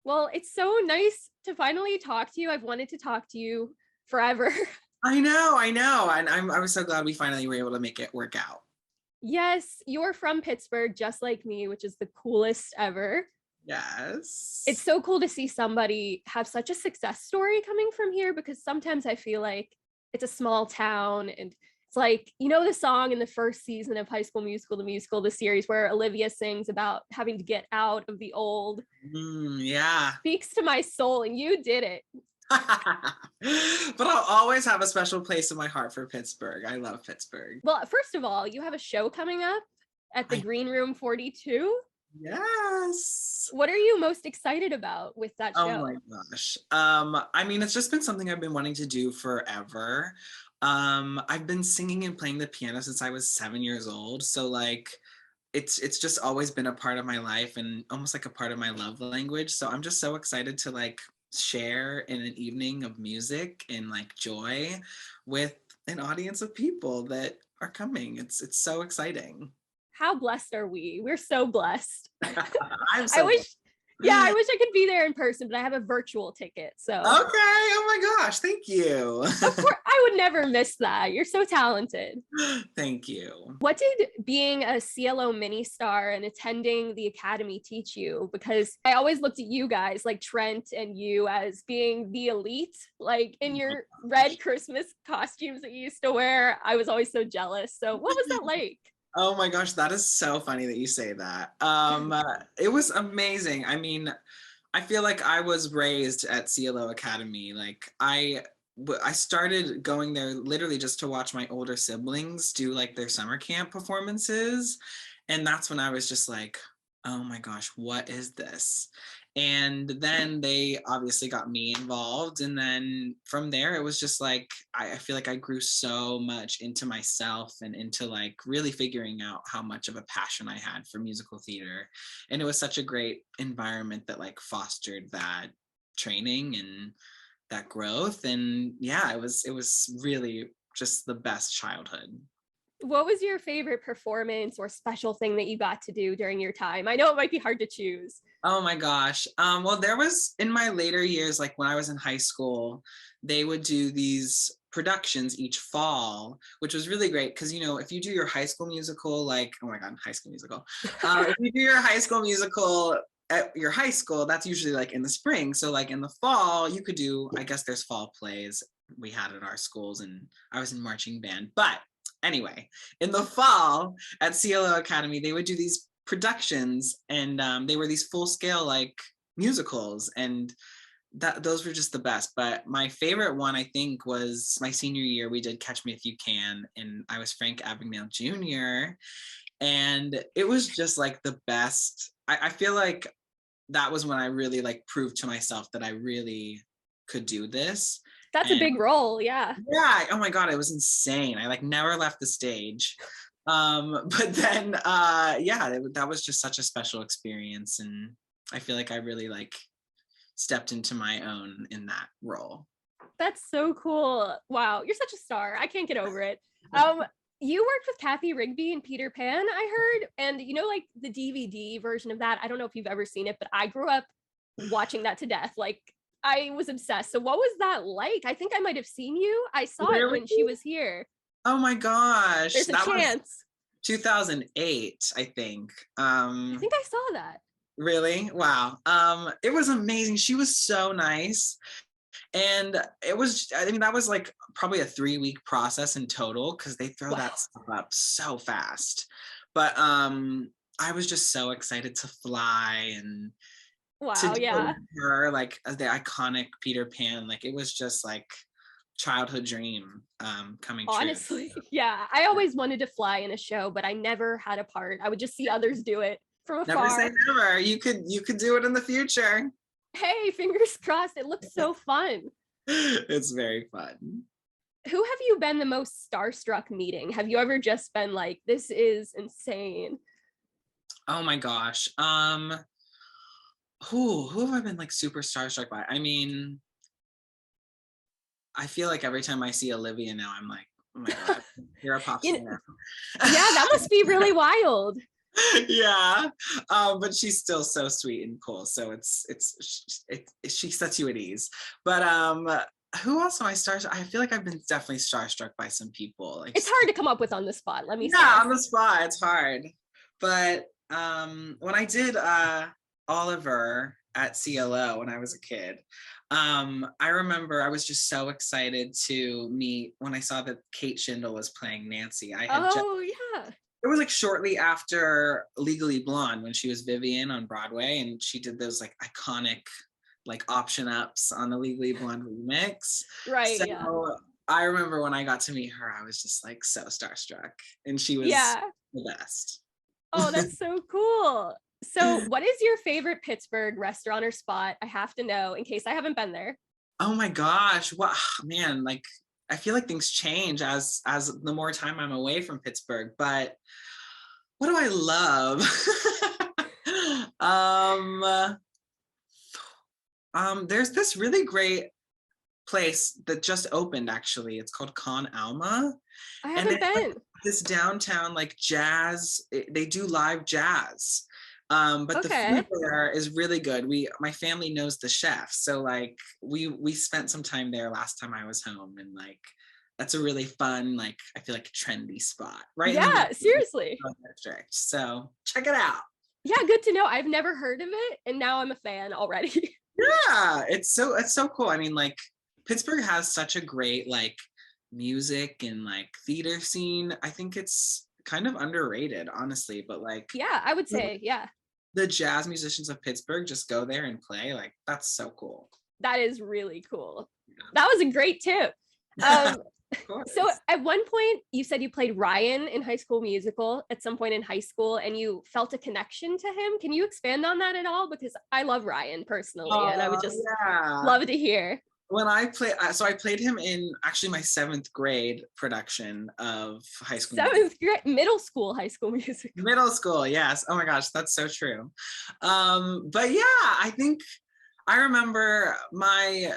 Well, it's so nice to finally talk to you. I've wanted to talk to you forever. I know. And I was so glad we finally were able to make it work out. Yes, you're from Pittsburgh, just like me, which is the coolest ever. Yes. It's so cool to see somebody have such a success story coming from here, because sometimes I feel like it's a small town, and it's like, the song in the first season of High School Musical, the musical, the series, where Olivia sings about having to get out of the old. Yeah. Speaks to my soul, and you did it. But I'll always have a special place in my heart for Pittsburgh. I love Pittsburgh. Well, first of all, you have a show coming up at the Green Room 42. Yes. What are you most excited about with that show? Oh my gosh. I mean, it's just been something I've been wanting to do forever. I've been singing and playing the piano since I was 7 years old. So like it's just always been a part of my life and almost like a part of my love language. So I'm just so excited to like share in an evening of music and like joy with an audience of people that are coming. It's so exciting. How blessed are we? We're so blessed. I'm so I wish I could be there in person, but I have a virtual ticket. So okay. Oh my gosh, thank you. Of course, I would never miss that. You're so talented. Thank you. What did being a CLO mini star and attending the Academy teach you? Because I always looked at you guys, like Trent and you, as being the elite, like in your red Christmas costumes that you used to wear. I was always so jealous. So what was that like? Oh my gosh, that is so funny that you say that. It was amazing. I mean, I feel like I was raised at CLO Academy. Like I started going there literally just to watch my older siblings do like their summer camp performances. And that's when I was just like, oh my gosh, what is this? And then they obviously got me involved. And then from there, it was just like, I feel like I grew so much into myself and into like really figuring out how much of a passion I had for musical theater. And it was such a great environment that like fostered that training and that growth. And yeah, it was really just the best childhood. What was your favorite performance or special thing that you got to do during your time? I know it might be hard to choose. Oh my gosh. Well, there was in my later years, like when I was in high school, they would do these productions each fall, which was really great because, if you do your high school musical, like, oh my God, high school musical. If you do your high school musical at your high school, that's usually like in the spring. So like in the fall, you could do, I guess there's fall plays we had at our schools, and I was in marching band. But anyway, in the fall at CLO Academy, they would do these productions, and they were these full-scale like musicals, and those were just the best. But my favorite one, I think, was my senior year. We did Catch Me If You Can, and I was Frank Abagnale Jr., and it was just like the best. I feel like that was when I really like proved to myself that I really could do this. That's a big role. Yeah. Oh my God, it was insane. I like never left the stage. But then that was just such a special experience, and I feel like I really like stepped into my own in that role. That's so cool. Wow, you're such a star. I can't get over it. You worked with Kathy Rigby in Peter Pan, I heard, and like the DVD version of that, I don't know if you've ever seen it, but I grew up watching that to death. Like, I was obsessed. So what was that like? I think I might have seen you. I saw it when she was here. Oh my gosh. There's a chance. 2008, I think. I think I saw that. Really? Wow. It was amazing. She was so nice. And it was, that was like probably a 3-week process in total because they throw that stuff up so fast. But I was just so excited to fly and to do her, like as the iconic Peter Pan. Like it was just like childhood dream coming true. Honestly, yeah. I always wanted to fly in a show, but I never had a part. I would just see others do it from afar. Never say never. You could do it in the future. Hey, fingers crossed. It looks so fun. It's very fun. Who have you been the most starstruck meeting? Have you ever just been like, this is insane? Oh my gosh. Who have I been like super starstruck by? I mean, I feel like every time I see Olivia now, I'm like, oh my God, you're a pop star now. Yeah, that must be really wild. Yeah. But she's still so sweet and cool. So she sets you at ease. But who else am I starstruck? I feel like I've been definitely starstruck by some people. Like, It's hard to come up with on the spot, let me say. yeah, on the spot, it's hard. But when I did Oliver at CLO when I was a kid, I remember I was just so excited to meet when I saw that Kate Shindle was playing Nancy. Yeah. It was like shortly after Legally Blonde when she was Vivian on Broadway, and she did those like iconic like option ups on the Legally Blonde remix. Right. So Yeah. I remember when I got to meet her, I was just like so starstruck, and she was the best. Oh, that's so cool. So what is your favorite Pittsburgh restaurant or spot? I have to know in case I haven't been there. Oh my gosh, what man, like I feel like things change as the more time I'm away from Pittsburgh, but what do I love? There's this really great place that just opened actually. It's called Con Alma. I haven't been. Like this downtown like jazz, they do live jazz. But the food there is really good. My family knows the chef. So like we spent some time there last time I was home, and like that's a really fun, like I feel like a trendy spot, right? Yeah, seriously. District. So check it out. Yeah, good to know. I've never heard of it, and now I'm a fan already. Yeah, it's so cool. I mean, like Pittsburgh has such a great like music and like theater scene. I think it's kind of underrated, honestly, but like yeah, I would say, yeah. The jazz musicians of Pittsburgh just go there and play. Like that's so cool. That is really cool. Yeah. That was a great tip. So at one point you said you played Ryan in High School Musical at some point in high school, and you felt a connection to him. Can you expand on that at all? Because I love Ryan personally, and I would just love to hear. When I played him in actually my 7th grade production of High School. 7th grade, middle school High School Musical. Middle school, yes. Oh my gosh, that's so true. But yeah, I think I remember my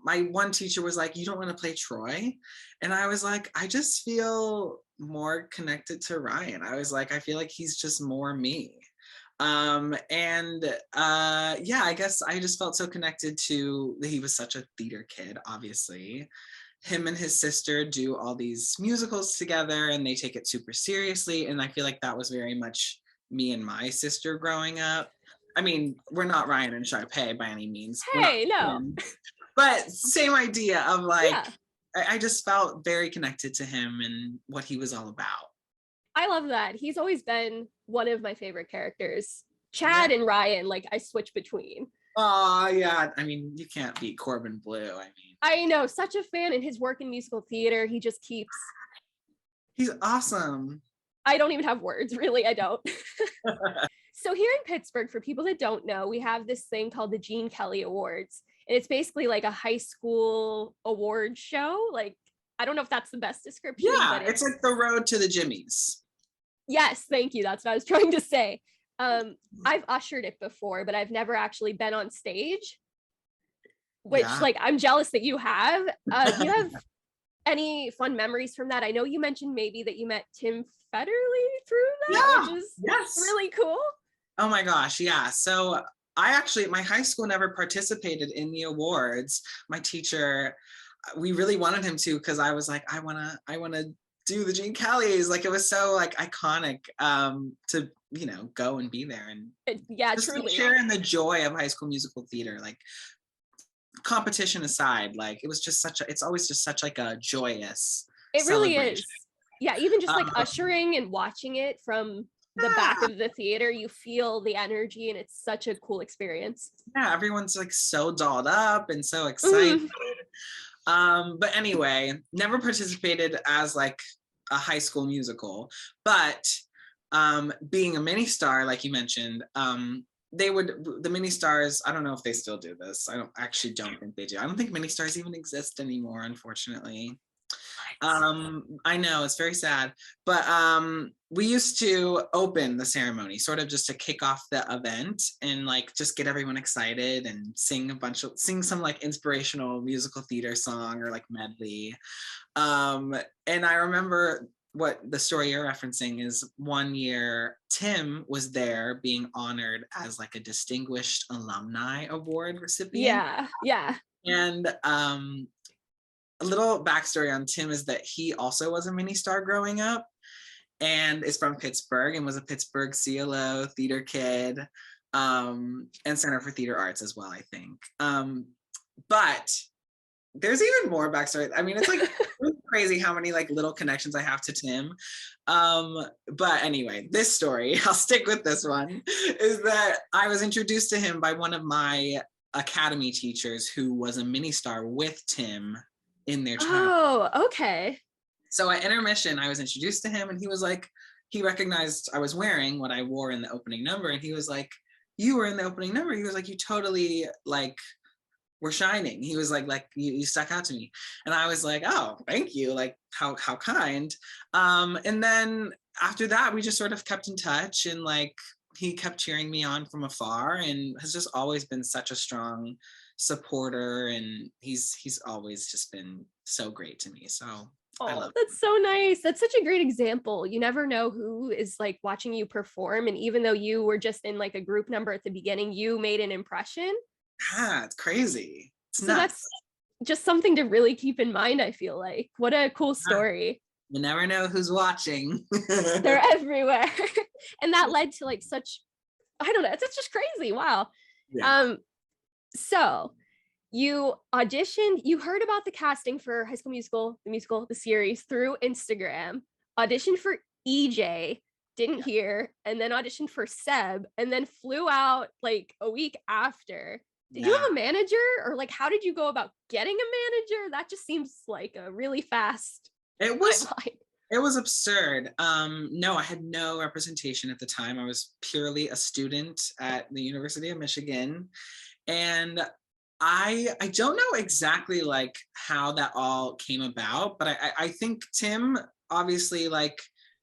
one teacher was like, "You don't want to play Troy," and I was like, "I just feel more connected to Ryan." I was like, "I feel like he's just more me." Yeah, I guess I just felt so connected to he was such a theater kid, obviously. Him and his sister do all these musicals together, and they take it super seriously, and I feel like that was very much me and my sister growing up. I mean, we're not Ryan and Sharpay by any means. Hey, no. But same idea of like, yeah. I just felt very connected to him and what he was all about. I love that. He's always been one of my favorite characters. Chad and Ryan, like I switch between. Oh yeah, I mean, you can't beat Corbin Bleu. I know, such a fan in his work in musical theater. He just keeps. He's awesome. I don't even have words, really. I don't. So here in Pittsburgh, for people that don't know, we have this thing called the Gene Kelly Awards. And it's basically like a high school award show. Like, I don't know if that's the best description. Yeah, but it's like the road to the Jimmys. Yes, thank you. That's what I was trying to say. I've ushered it before, but I've never actually been on stage, which like I'm jealous that you have. Do you have any fun memories from that? I know you mentioned maybe that you met Tim Federle through that, which is really cool. Oh my gosh, yeah. So my high school never participated in the awards. My teacher, we really wanted him to, because I was like, I wanna do the Gene Kellys. Like it was so like iconic to go and be there and just truly sharing the joy of High School Musical theater. Like competition aside, like it was just it's always just such like a joyous. It really is. Yeah, even just like ushering and watching it from the back of the theater, you feel the energy, and it's such a cool experience. Yeah, everyone's like so dolled up and so excited. But anyway, never participated as like a High School Musical, but being a mini star, like you mentioned, the mini stars, I don't know if they still do this. I don't think they do. I don't think mini stars even exist anymore, unfortunately. I know, it's very sad, but we used to open the ceremony sort of just to kick off the event and like just get everyone excited and sing some like inspirational musical theater song or like medley. And I remember what the story you're referencing is one year Tim was there being honored as like a distinguished alumni award recipient. Yeah. And a little backstory on Tim is that he also was a mini star growing up and is from Pittsburgh and was a Pittsburgh CLO theater kid, and Center for Theater Arts as well, I think. But there's even more backstory. I mean, it's like really crazy how many like little connections I have to Tim. But anyway, this story, I'll stick with this one, is that I was introduced to him by one of my academy teachers who was a mini star with Tim in their childhood. Oh, okay. So at intermission, I was introduced to him and he was like, he recognized I was wearing what I wore in the opening number. And he was like, you were in the opening number. He was like, you totally like were shining. He was like you stuck out to me. And I was like, oh, thank you. Like how kind. And then after that, we just sort of kept in touch and like, he kept cheering me on from afar and has just always been such a strong supporter. And he's always just been so great to me. So oh, that's so nice. That's such a great example. You never know who is like watching you perform. And even though you were just in like a group number at the beginning, you made an impression. Yeah, it's crazy. It's so nuts. That's just something to really keep in mind, I feel like. What a cool story. You never know who's watching. They're everywhere. And that led to like such, I don't know, it's just crazy. Wow. Yeah. So you auditioned, you heard about the casting for High School Musical, the series through Instagram, auditioned for EJ, didn't hear, and then auditioned for Seb, and then flew out like a week after. Did you have a manager, or like how did you go about getting a manager? That just seems like a really fast timeline. It was absurd. No, I had no representation at the time. I was purely a student at the University of Michigan. And I don't know exactly like how that all came about, but I think Tim obviously like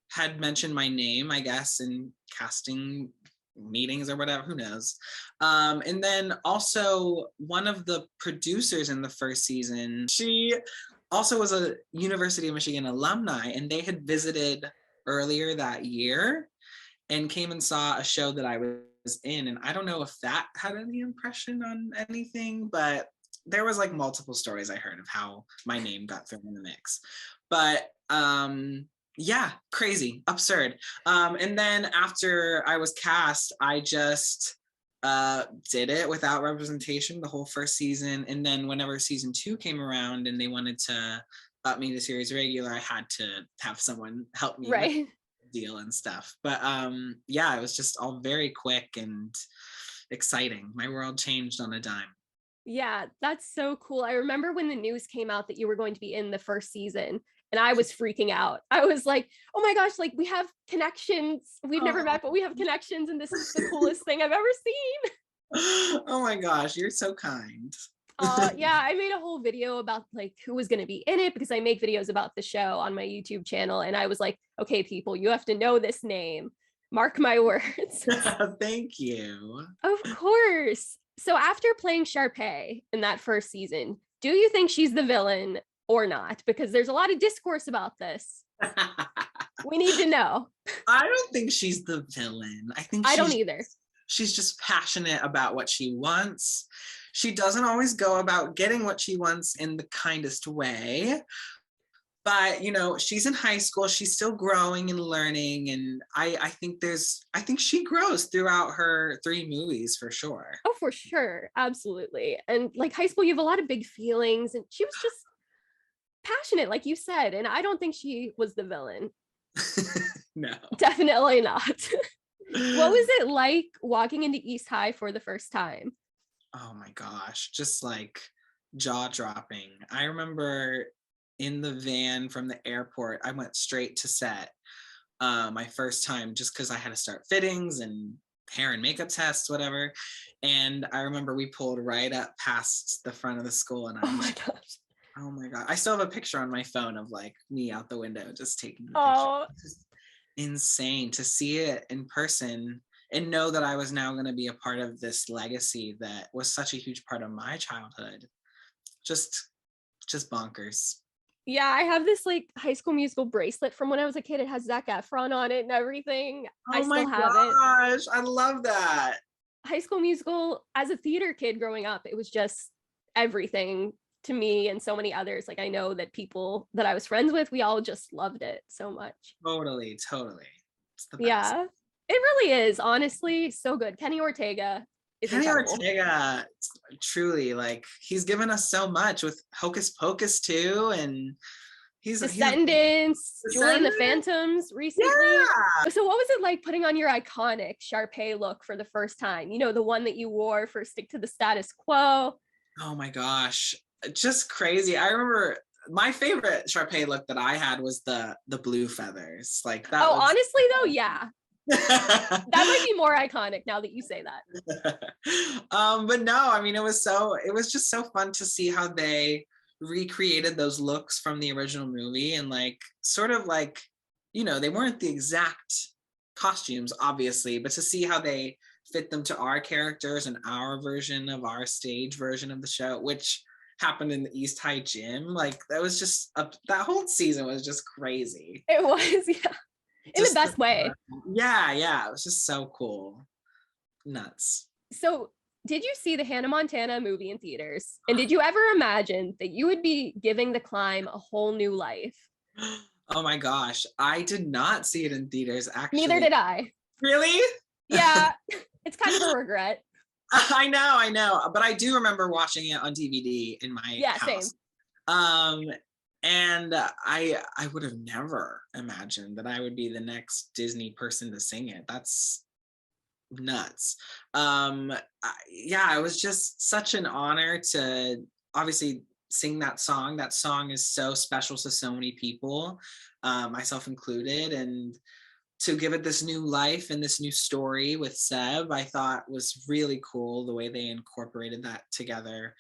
had mentioned my name, I guess, in casting meetings or whatever, who knows. And then also one of the producers in the first season, she also was a University of Michigan alumni, and they had visited earlier that year and came and saw a show that I was in. And I don't know if that had any impression on anything, but there was like multiple stories I heard of how my name got thrown in the mix. But yeah, crazy, absurd. And then after I was cast, I just did it without representation the whole first season. And then whenever season 2 came around and they wanted to up me to series regular, I had to have someone help me with the deal and stuff. But yeah, it was just all very quick and exciting. My world changed on a dime. Yeah, that's so cool. I remember when the news came out that you were going to be in the first season, and I was freaking out. I was like, oh my gosh, like we have connections. We've never met, but we have connections, and this is the coolest thing I've ever seen. Oh my gosh, you're so kind. Yeah, I made a whole video about like who was going to be in it, because I make videos about the show on my YouTube channel. And I was like, okay, people, you have to know this name. Mark my words. Thank you. Of course. So after playing Sharpay in that first season, do you think she's the villain or not? Because there's a lot of discourse about this. We need to know. I don't think she's the villain. I don't either. She's just passionate about what she wants. She doesn't always go about getting what she wants in the kindest way. But, you know, she's in high school. She's still growing and learning. And I think she grows throughout her 3 movies for sure. Oh, for sure. Absolutely. And like high school, you have a lot of big feelings. And she was just passionate, like you said. And I don't think she was the villain. No. Definitely not. What was it like walking into East High for the first time? Oh my gosh. Just like jaw dropping. I remember in the van from the airport, I went straight to set my first time just because I had to start fittings and hair and makeup tests, whatever. And I remember we pulled right up past the front of the school, and oh my gosh. Oh my God. I still have a picture on my phone of like me out the window just taking the picture. Just insane to see it in person and know that I was now going to be a part of this legacy that was such a huge part of my childhood. Just bonkers. Yeah, I have this like High School Musical bracelet from when I was a kid. It has Zac Efron on it and everything. I Oh my still have it. gosh, I love that. High School Musical, as a theater kid growing up, it was just everything to me and so many others. Like I know that people that I was friends with, we all just loved it so much. Totally, totally. It's the best. Yeah, it really is. Honestly, so good. Kenny Ortega is Kenny incredible. Ortega, truly, like he's given us so much with Hocus Pocus too, and he's a Descendants, Julie and the Descendant? Phantoms recently. Yeah. So what was it like putting on your iconic Sharpay look for the first time? You know, the one that you wore for Stick to the Status Quo. Oh my gosh, just crazy. I remember my favorite Sharpay look that I had was the blue feathers. Like that Oh, was honestly though, yeah. That might be more iconic now that you say that. but no, I mean it was just so fun to see how they recreated those looks from the original movie and like sort of like, you know, they weren't the exact costumes obviously, but to see how they fit them to our characters and our version of our stage version of the show, which happened in the East High Gym, like that was just that whole season was just crazy. It was, yeah. In the Just best way. yeah, it was just so cool. Nuts. So did you see the Hannah Montana movie in theaters? And did you ever imagine that you would be giving the climb a whole new life? Oh my gosh, I did not see it in theaters actually. Neither did I. Really? Yeah, it's kind of a regret. I know, but I do remember watching it on DVD in my Yeah, house. same. And I would have never imagined that I would be the next Disney person to sing it. That's nuts. Yeah, it was just such an honor to obviously sing that song. That song is so special to so many people, myself included, and to give it this new life and this new story with Seb, I thought was really cool the way they incorporated that together.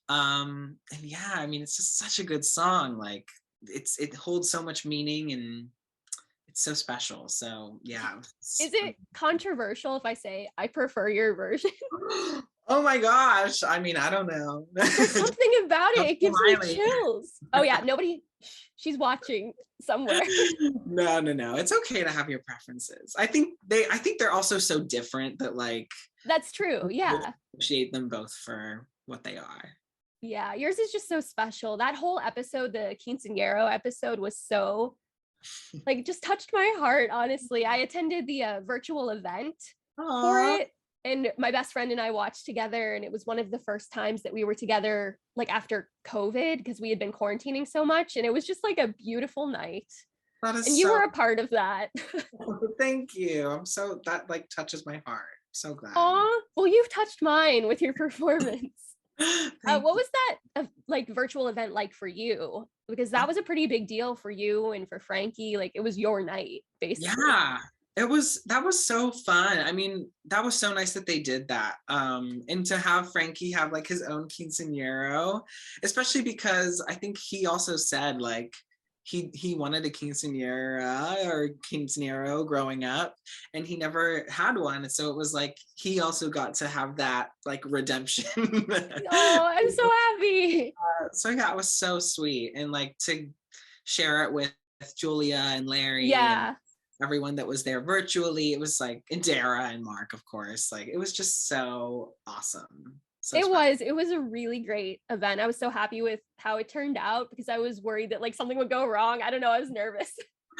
And yeah, I mean, it's just such a good song. Like it holds so much meaning and it's so special. So yeah. Is it controversial if I say I prefer your version? Oh my gosh. I mean, I don't know. There's something about it. It gives me Miley. chills. Oh yeah, nobody, she's watching somewhere. No. It's okay to have your preferences. I think they're also so different that like That's true. Yeah. appreciate them both for what they are. Yeah. Yours is just so special. That whole episode, the Quinceanera episode, was so like just touched my heart, honestly. I attended the virtual event for Aww. it. And my best friend and I watched together, and it was one of the first times that we were together like after COVID because we had been quarantining so much, and it was just like a beautiful night. That is And you so were a part of that. thank you. I'm so that like touches my heart. So glad. Aw, well, you've touched mine with your performance. Thank What you. was that like virtual event like for you? Because that was a pretty big deal for you and for Frankie. Like it was your night, basically. Yeah, that was so fun. I mean, that was so nice that they did that. And to have Frankie have like his own quinceanera, especially because I think he also said like he wanted a quinceanera or quinceanero growing up and he never had one. So it was like he also got to have that like redemption. Oh, I'm so happy. So yeah, it was so sweet. And like to share it with Julia and Larry and Yeah, everyone that was there virtually. It was like, and Dara and Mark, of course. Like it was just so awesome. So it special. was. It was a really great event. I was so happy with how it turned out because I was worried that like something would go wrong. I don't know. I was nervous.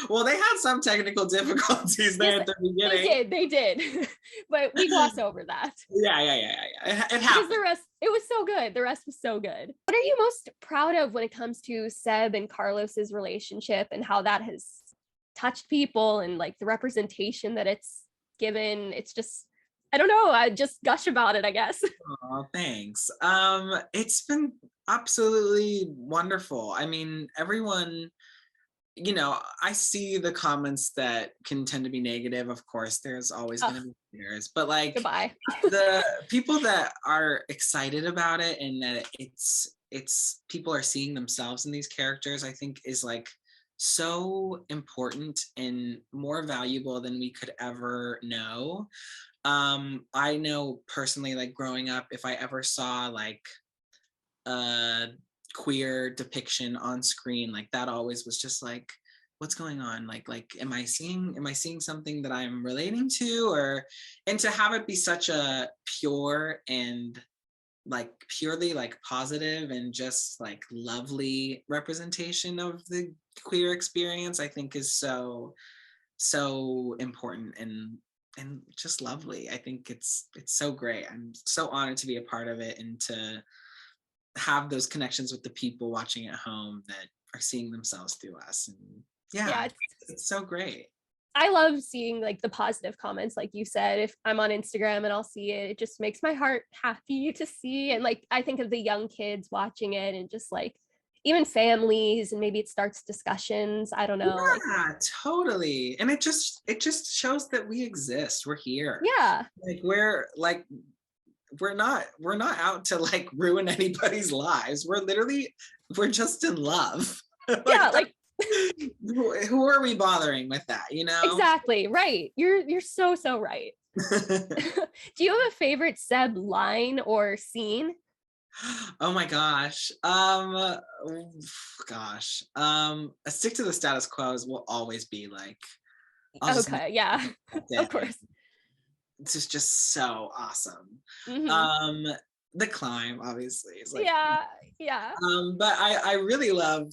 Well, they had some technical difficulties there Yes, at the beginning. they did. But we gloss over that. Yeah. It Because happened. the rest, it was so good. The rest was so good. What are you most proud of when it comes to Seb and Carlos's relationship and how that has touched people and like the representation that it's given? It's just, I don't know. I just gush about it, I guess. Oh, thanks. It's been absolutely wonderful. I mean, everyone, you know, I see the comments that can tend to be negative. Of course, there's always going to be haters, but like Goodbye. the people that are excited about it and that it's people are seeing themselves in these characters, I think is like so important and more valuable than we could ever know. I know personally, like growing up, if I ever saw like a queer depiction on screen, like that always was just like, what's going on? Like, am I seeing something that I'm relating to? Or, and to have it be such a pure and like purely like positive and just like lovely representation of the queer experience, I think is so important and just lovely. I think it's so great. I'm so honored to be a part of it and to have those connections with the people watching at home that are seeing themselves through us. And Yeah, it's so great. I love seeing like the positive comments, like you said. If I'm on Instagram and I'll see it, it just makes my heart happy to see. And like I think of the young kids watching it and just like even families, and maybe it starts discussions. I don't know. Like, Yeah, totally. And it just shows that we exist. We're here. yeah. Like we're not out to like ruin anybody's lives. We're just in love. Like, Yeah, like who are we bothering with that, you know? exactly. Right. You're so right. Do you have a favorite Seb line or scene? Oh my gosh. A stick to the status quo will always be like, I'll just Okay, yeah. Of course. It's just so awesome. Mm-hmm. The climb obviously is like, Yeah. but I really love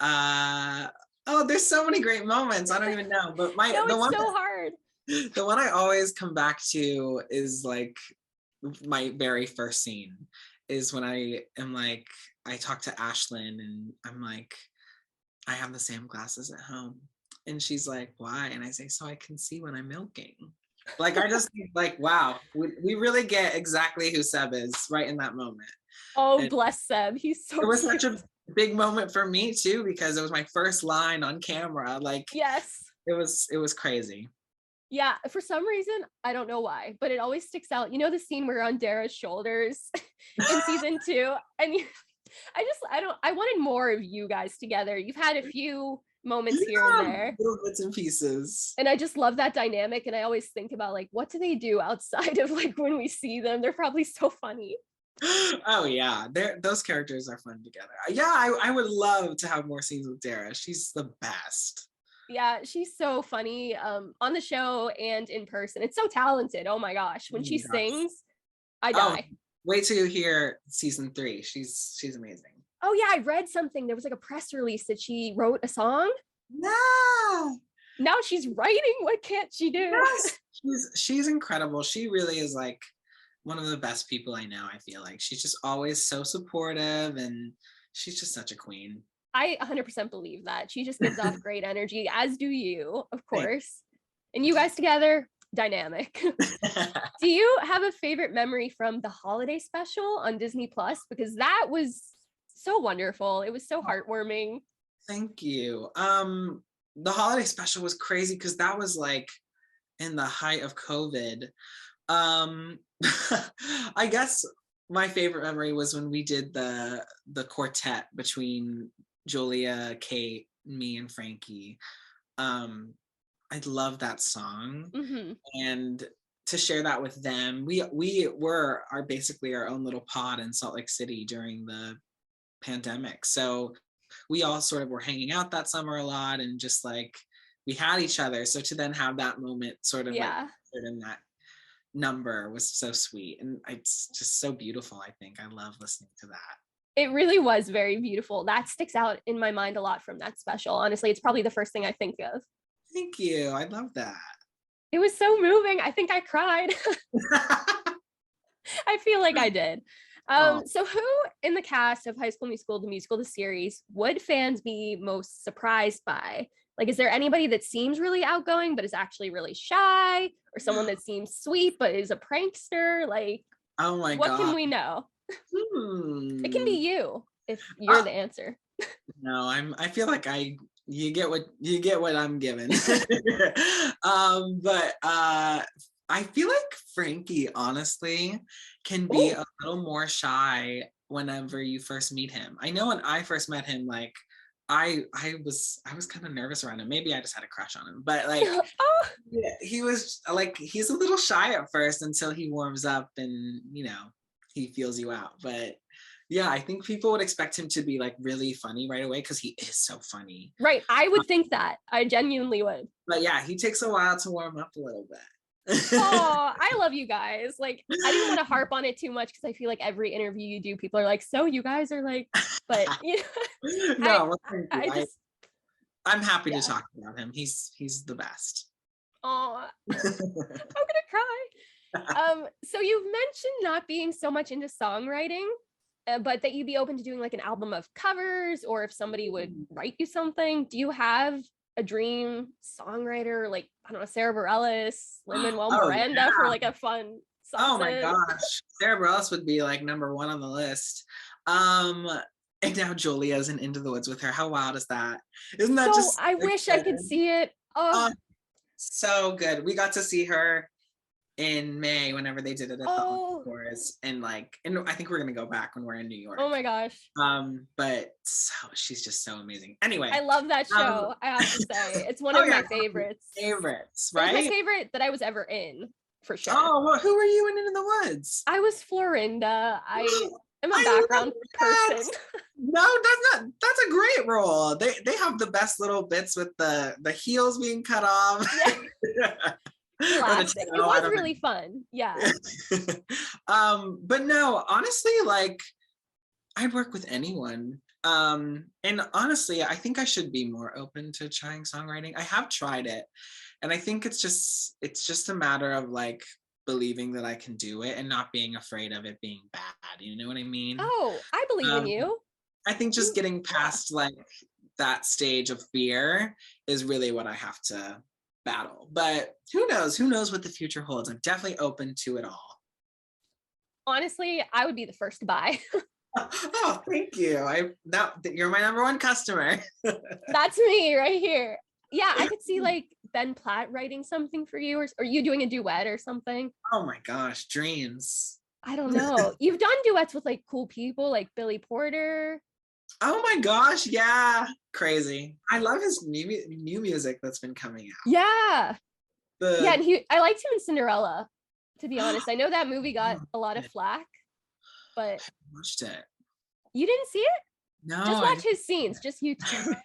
oh, there's so many great moments. I don't even know, but No, it's so hard. the one I always come back to is like my very first scene is when I am like, I talk to Ashlyn and I'm like, I have the same glasses at home. And she's like, why? And I say, so I can see when I'm milking. Like, I just think like, wow, we really get exactly who Seb is right in that moment. Oh, And bless Seb. He's so it was cute. such a big moment for me too, because it was my first line on camera. Like, Yes. it was crazy. Yeah, for some reason, I don't know why, but it always sticks out. You know the scene where you're on Dara's shoulders in season 2, and I wanted more of you guys together. You've had a few moments here and there, little bits and pieces. and I just love that dynamic. And I always think about like, what do they do outside of like when we see them? They're probably so funny. Oh yeah, those characters are fun together. Yeah, I would love to have more scenes with Dara. She's the best. Yeah, she's so funny on the show and in person. It's so talented. Oh my gosh, when Oh she my gosh. sings, I Oh, die. wait till you hear season 3. She's amazing. Oh yeah, I read something. There was like a press release that she wrote a song. No. Now she's writing. What can't she do? Yes. She's incredible. She really is like one of the best people I know. I feel like she's just always so supportive and she's just such a queen. I 100% believe that. She just gives off great energy, as do you, of course. And you guys together, dynamic. Do you have a favorite memory from the holiday special on Disney Plus? Because that was so wonderful. It was so heartwarming. Thank you. The holiday special was crazy because that was like in the height of COVID. I guess my favorite memory was when we did the quartet between Julia, Kate, me, and Frankie. I love that song, Mm-hmm. and to share that with them, we were basically our own little pod in Salt Lake City during the pandemic. So we all sort of were hanging out that summer a lot, and just like we had each other. So to then have that moment sort of like in that number was so sweet, and it's just so beautiful. I think I love listening to that. It really was very beautiful. That sticks out in my mind a lot from that special. Honestly, it's probably the first thing I think of. Thank you. I love that. It was so moving. I think I cried. I feel like I did. So who in the cast of High School Musical, the musical, the series, would fans be most surprised by? Like, is there anybody that seems really outgoing but is actually really shy, or someone that seems sweet but is a prankster? Like, oh my what god, can we know? It can be you if you're the answer. No, I feel like you get what I'm given. But I feel like Frankie honestly can be a little more shy whenever you first meet him. I know when I first met him, like I was kind of nervous around him. Maybe I just had a crush on him, but like yeah, he was like, he's a little shy at first until he warms up and he feels you out. But Yeah, I think people would expect him to be like really funny right away because he is so funny. Right. I would think that. I genuinely would. But yeah, he takes a while to warm up a little bit. Oh, I love you guys. Like, I didn't want to harp on it too much because I feel like every interview you do, people are like, so you guys are like, but you know, No, well, thank you. I just, I'm happy yeah. to talk about him. He's the best. Oh, I'm gonna cry. So you've mentioned not being so much into songwriting, but that you'd be open to doing like an album of covers, or if somebody would write you something. Do you have a dream songwriter, like, I don't know, Sarah Bareilles, Lin-Manuel Miranda, for like a fun something? Oh my gosh, Sarah Bareilles would be like number one on the list. And now Julia's in Into the Woods with her. How wild is that? Isn't that so just? I wish I could see it. Oh, so good. We got to see her in May whenever they did it at the Encores, and I think we're gonna go back when we're in New York. Oh my gosh. But she's just so amazing. Anyway, I love that show. I have to say, it's one of my favorites. Favorites, right? It's my favorite that I was ever in, for sure. Oh, well, who were you in Into the Woods? I was Florinda. I am a background person. No, that's a great role. They have the best little bits with the heels being cut off. Yeah. It was really fun. Yeah. But no, honestly, like, I'd work with anyone. And honestly, I think I should be more open to trying songwriting. I have tried it, and I think it's just a matter of like believing that I can do it and not being afraid of it being bad. You know what I mean? Oh, I believe in you. I think just getting past like that stage of fear is really what I have to battle. But who knows what the future holds. I'm definitely open to it all. Honestly, I would be the first to buy. Oh, thank you. You're my number one customer. That's me right here. Yeah, I could see like Ben Platt writing something for you, or you doing a duet or something. Oh my gosh, dreams. I don't know. You've done duets with like cool people like Billy Porter. Oh my gosh, yeah. Crazy. I love his new music that's been coming out. Yeah. And I liked him in Cinderella, to be honest. I know that movie got a lot of flack, but I watched it. You didn't see it? No. Just watch his scenes, just YouTube.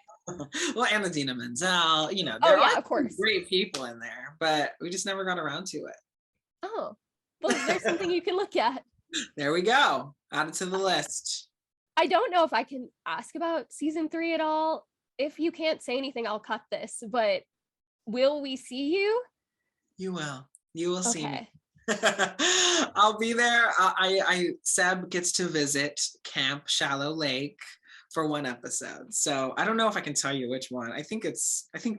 Well, and Idina Menzel, there are of course. great people in there, but we just never got around to it. Oh, well, there's something you can look at. There we go. Add it to the list. I don't know if I can ask about season 3 at all. If you can't say anything, I'll cut this, but will we see you? You will. You will see me. Okay. I'll be there. Seb gets to visit Camp Shallow Lake for one episode. So I don't know if I can tell you which one. I think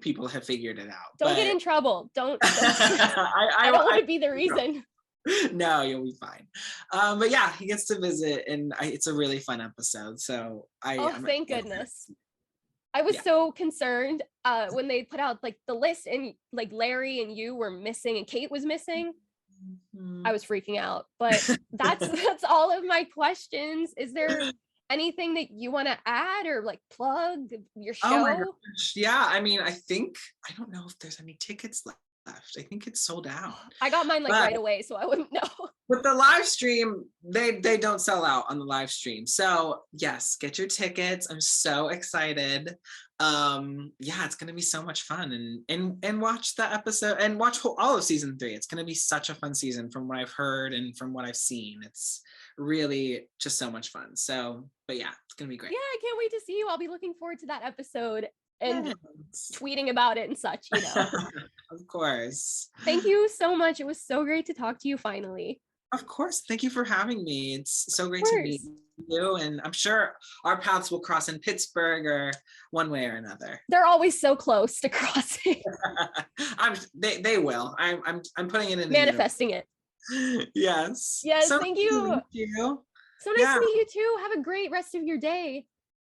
people have figured it out. Don't get in trouble. Don't I don't want to be the reason. No, you'll be fine. But yeah, he gets to visit, and it's a really fun episode. So thank goodness. I was so concerned when they put out like the list, and like Larry and you were missing and Kate was missing. I was freaking out, but that's all of my questions. Is there anything that you want to add or like plug your show? Oh my gosh. Yeah, I mean, I don't know if there's any tickets left. I think it's sold out. I got mine right away, so I wouldn't know. With the live stream, they don't sell out on the live stream. So yes, get your tickets. I'm so excited. Yeah, it's gonna be so much fun, and watch the episode and watch all of season 3. It's gonna be such a fun season from what I've heard and from what I've seen. It's really just so much fun. So, but yeah, it's gonna be great. Yeah, I can't wait to see you. I'll be looking forward to that episode and tweeting about it and such, Of course. Thank you so much. It was so great to talk to you finally. Of course. Thank you for having me. It's so great to meet you, and I'm sure our paths will cross in Pittsburgh or one way or another. They're always so close to crossing. They will. I'm putting it in manifesting it. Yes. Yes, so thank you. So nice to meet you too. Have a great rest of your day.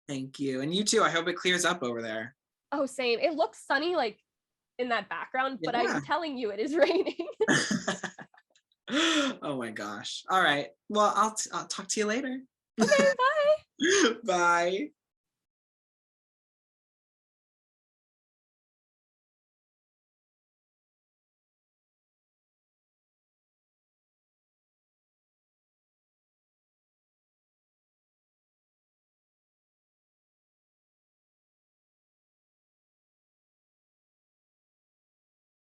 Thank you. And you too. I hope it clears up over there. Oh, same. It looks sunny like in that background, but I'm telling you it is raining. Oh my gosh. All right. Well, I'll talk to you later. Okay, bye. Bye.